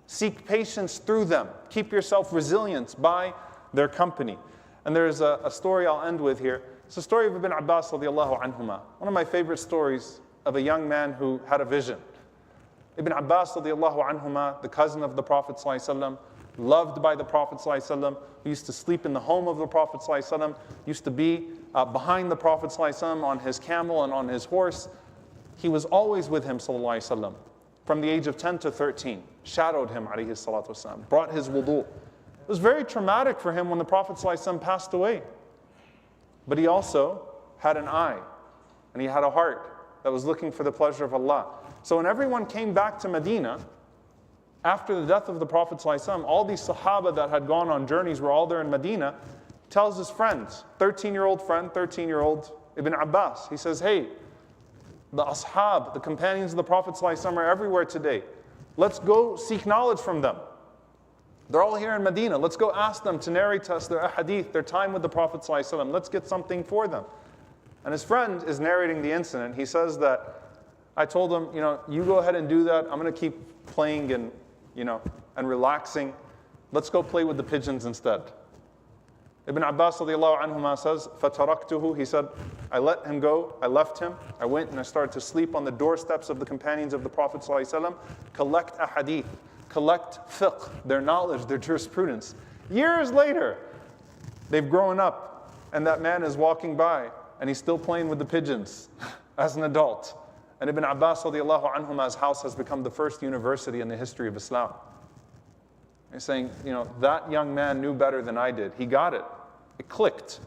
Seek patience through them. Keep yourself resilient by their company. And there's a story I'll end with here. It's the story of Ibn Abbas radiallahu anhuma. One of my favorite stories of a young man who had a vision. Ibn Abbas radiallahu anhuma, the cousin of the Prophet sallallahu alaihi wasallam, loved by the Prophet sallallahu alaihi wasallam, who used to sleep in the home of the Prophet sallallahu alaihi wasallam, used to be behind the Prophet sallallahu alaihi wasallam on his camel and on his horse. He was always with him sallallahu alaihi wasallam from the age of 10 to 13. Shadowed him alayhi salatu wasallam, brought his wudu. It was very traumatic for him when the Prophet ﷺ passed away. But he also had an eye, and he had a heart that was looking for the pleasure of Allah. So when everyone came back to Medina, after the death of the Prophet ﷺ, all these Sahaba that had gone on journeys were all there in Medina, tells his friends, 13-year-old friend, 13-year-old Ibn Abbas, he says, hey, the ashab, the companions of the Prophet ﷺ are everywhere today. Let's go seek knowledge from them. They're all here in Medina. Let's go ask them to narrate to us their ahadith, their time with the Prophet ﷺ. Let's get something for them. And his friend is narrating the incident. He says that, I told him, you go ahead and do that. I'm going to keep playing and relaxing. Let's go play with the pigeons instead. Ibn Abbas radiallahu anhuma says, فَتَرَكْتُهُ. He said, I let him go. I left him. I went and I started to sleep on the doorsteps of the companions of the Prophet ﷺ, collect ahadith, collect fiqh, their knowledge, their jurisprudence. Years later, they've grown up, and that man is walking by, and he's still playing with the pigeons as an adult. And Ibn Abbas radiallahu anhuma's house has become the first university in the history of Islam. He's saying, that young man knew better than I did. He got it. It clicked.